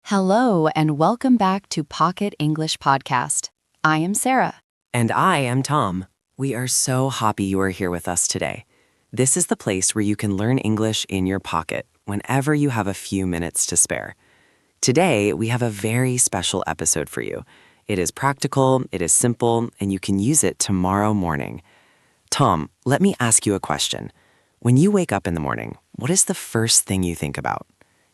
Hello, and welcome back to Pocket English Podcast. I am Sarah. And I am Tom. We are so happy you are here with us today. This is the place where you can learn English in your pocket whenever you have a few minutes to spare. Today, we have a very special episode for you. It is practical, it is simple, and you can use it tomorrow morning. Tom, let me ask you a question. When you wake up in the morning, what is the first thing you think about?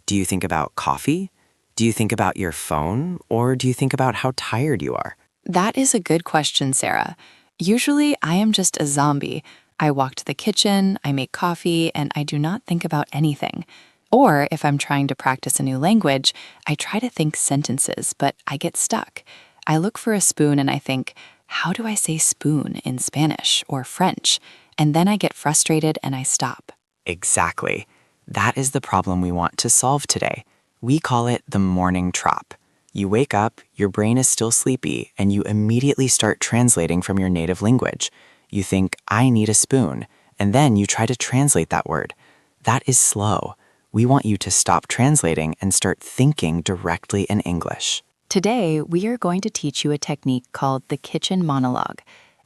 Do you think about coffee? Do you think about your phone? Or do you think about how tired you are? That is a good question, Sarah. Usually, I am just a zombie. I walk to the kitchen, I make coffee, and I do not think about anything. Or if I'm trying to practice a new language, I try to think sentences, but I get stuck. I look for a spoon and I think, how do I say spoon in Spanish or French? And then I get frustrated and I stop. Exactly. That is the problem we want to solve today. We call it the morning trap. You wake up, your brain is still sleepy, and you immediately start translating from your native language. You think, I need a spoon, and then you try to translate that word. That is slow. We want you to stop translating and start thinking directly in English. Today, we are going to teach you a technique called the kitchen monologue.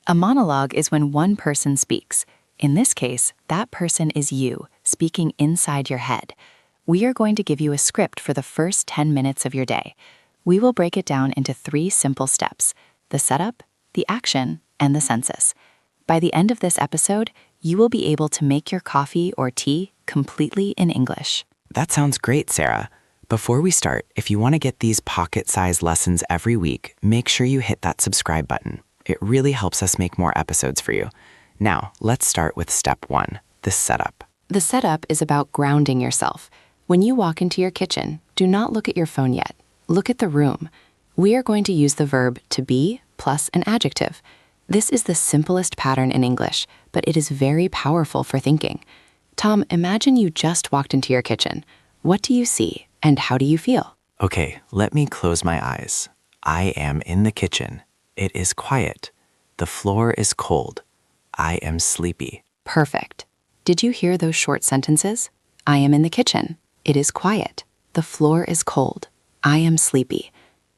A monologue is when one person speaks. In this case, that person is you, speaking inside your head. We are going to give you a script for the first 10 minutes of your day. We will break it down into 3 simple steps: the setup, the action, and the census. By the end of this episode, you will be able to make your coffee or tea completely in English. That sounds great, Sarah. Before we start, if you want to get these pocket-sized lessons every week, make sure you hit that subscribe button. It really helps us make more episodes for you. Now, let's start with step 1, the setup. The setup is about grounding yourself. When you walk into your kitchen, do not look at your phone yet. Look at the room. We are going to use the verb to be plus an adjective. This is the simplest pattern in English, but it is very powerful for thinking. Tom, imagine you just walked into your kitchen. What do you see, and how do you feel? Okay, let me close my eyes. I am in the kitchen. It is quiet. The floor is cold. I am sleepy. Perfect. Did you hear those short sentences? I am in the kitchen. It is quiet. The floor is cold. I am sleepy.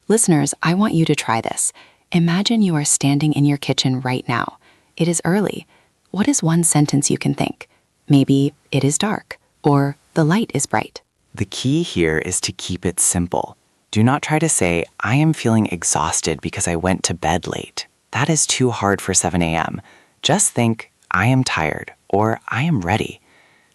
Listeners, I want you to try this. Imagine you are standing in your kitchen right now. It is early. What is one sentence you can think? Maybe it is dark, or the light is bright. The key here is to keep it simple. Do not try to say, I am feeling exhausted because I went to bed late. That is too hard for 7 a.m. Just think, I am tired, or I am ready.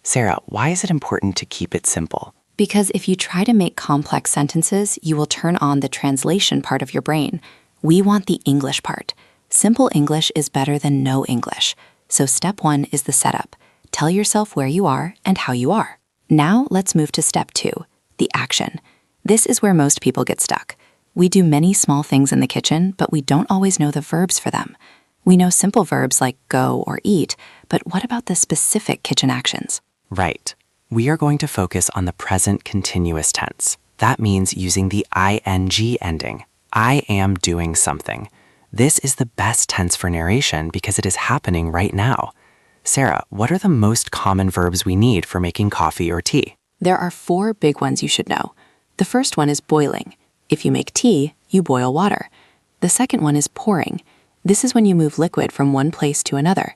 Sarah, why is it important to keep it simple? Because if you try to make complex sentences, you will turn on the translation part of your brain. We want the English part. Simple English is better than no English. So step 1 is the setup. Tell yourself where you are and how you are. Now let's move to step 2, the action. This is where most people get stuck. We do many small things in the kitchen, but we don't always know the verbs for them. We know simple verbs like go or eat, but what about the specific kitchen actions? Right. We are going to focus on the present continuous tense. That means using the ing ending. I am doing something. This is the best tense for narration because it is happening right now. Sarah, what are the most common verbs we need for making coffee or tea? There are 4 big ones you should know. The first one is boiling. If you make tea, you boil water. The second one is pouring. This is when you move liquid from one place to another.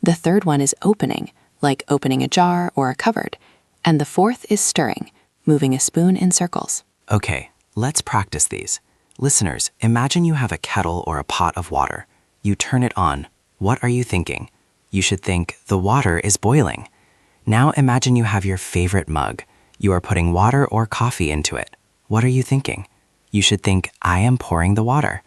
The third one is opening, like opening a jar or a cupboard. And the fourth is stirring, moving a spoon in circles. Okay, let's practice these. Listeners, imagine you have a kettle or a pot of water. You turn it on. What are you thinking? You should think, the water is boiling. Now imagine you have your favorite mug. You are putting water or coffee into it. What are you thinking? You should think, I am pouring the water.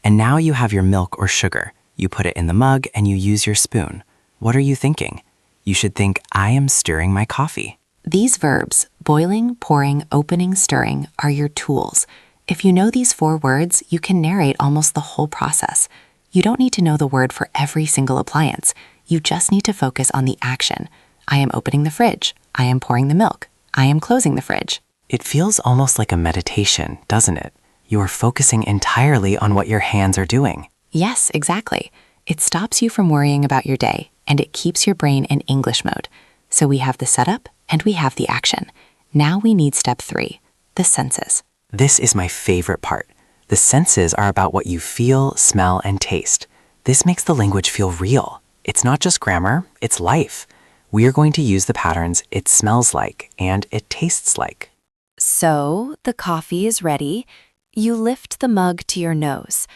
And now you have your milk or sugar. You put it in the mug and you use your spoon. What are you thinking? You should think, I am stirring my coffee. These verbs, boiling, pouring, opening, stirring, are your tools. If you know these 4 words, you can narrate almost the whole process. You don't need to know the word for every single appliance. You just need to focus on the action. I am opening the fridge. I am pouring the milk. I am closing the fridge. It feels almost like a meditation, doesn't it? You are focusing entirely on what your hands are doing. Yes, exactly. It stops you from worrying about your day, and it keeps your brain in English mode. So we have the setup and we have the action. Now we need step 3, the census. This is my favorite part. The senses are about what you feel, smell, and taste. This makes the language feel real. It's not just grammar, it's life. We are going to use the patterns it smells like and it tastes like. So, the coffee is ready. You lift the mug to your nose.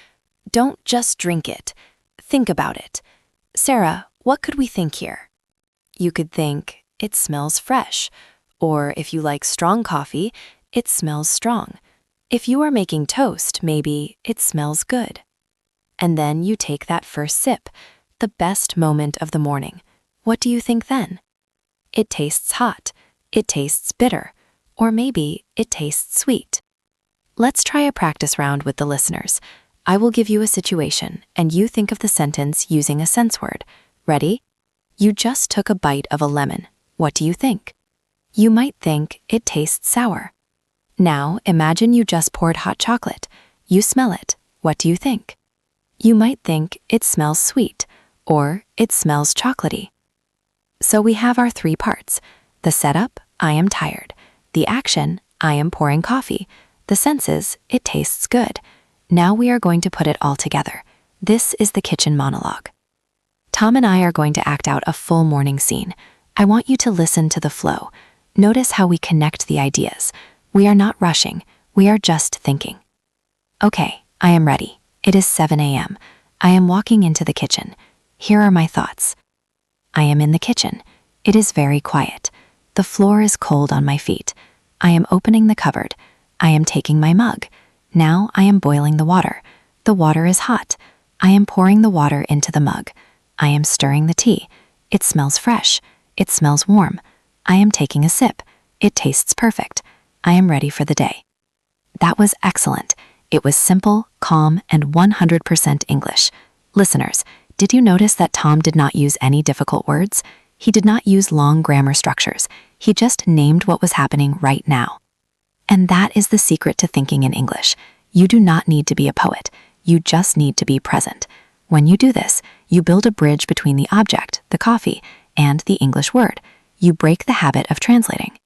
Don't just drink it. Think about it. Sarah, what could we think here? You could think, it smells fresh. Or if you like strong coffee, it smells strong. If you are making toast, maybe it smells good. And then you take that first sip, the best moment of the morning. What do you think then? It tastes hot. It tastes bitter. Or maybe it tastes sweet. Let's try a practice round with the listeners. I will give you a situation, and you think of the sentence using a sense word. Ready? You just took a bite of a lemon. What do you think? You might think it tastes sour. Now, imagine you just poured hot chocolate. You smell it. What do you think? You might think it smells sweet, or it smells chocolatey. So we have our three parts. The setup, I am tired. The action, I am pouring coffee. The senses, it tastes good. Now we are going to put it all together. This is the kitchen monologue. Tom and I are going to act out a full morning scene. I want you to listen to the flow. Notice how we connect the ideas. We are not rushing. We are just thinking. Okay, I am ready. It is 7 a.m. I am walking into the kitchen. Here are my thoughts. I am in the kitchen. It is very quiet. The floor is cold on my feet. I am opening the cupboard. I am taking my mug. Now I am boiling the water. The water is hot. I am pouring the water into the mug. I am stirring the tea. It smells fresh. It smells warm. I am taking a sip. It tastes perfect. I am ready for the day. That was excellent. It was simple, calm, and 100% English. Listeners, did you notice that Tom did not use any difficult words? He did not use long grammar structures. He just named what was happening right now. And that is the secret to thinking in English. You do not need to be a poet. You just need to be present. When you do this, you build a bridge between the object, the coffee, and the English word. You break the habit of translating.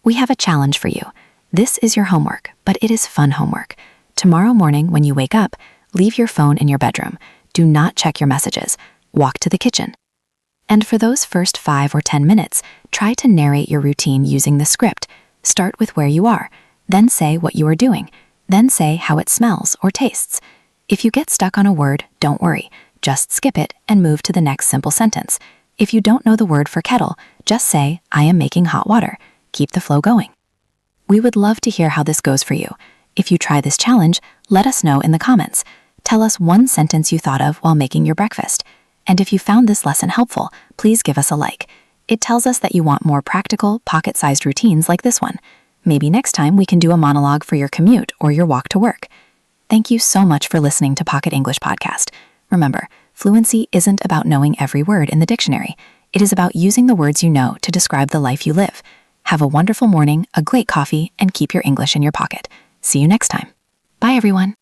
We have a challenge for you. This is your homework, but it is fun homework. Tomorrow morning when you wake up, leave your phone in your bedroom. Do not check your messages. Walk to the kitchen. And for those first 5 or 10 minutes, try to narrate your routine using the script. Start with where you are, then say what you are doing, then say how it smells or tastes. If you get stuck on a word, don't worry. Just skip it and move to the next simple sentence. If you don't know the word for kettle, just say, I am making hot water. Keep the flow going. We would love to hear how this goes for you. If you try this challenge, let us know in the comments. Tell us one sentence you thought of while making your breakfast. And if you found this lesson helpful, please give us a like. It tells us that you want more practical, pocket-sized routines like this one. Maybe next time we can do a monologue for your commute or your walk to work. Thank you so much for listening to Pocket English Podcast. Remember, fluency isn't about knowing every word in the dictionary. It is about using the words you know to describe the life you live. Have a wonderful morning, a great coffee, and keep your English in your pocket. See you next time. Bye, everyone.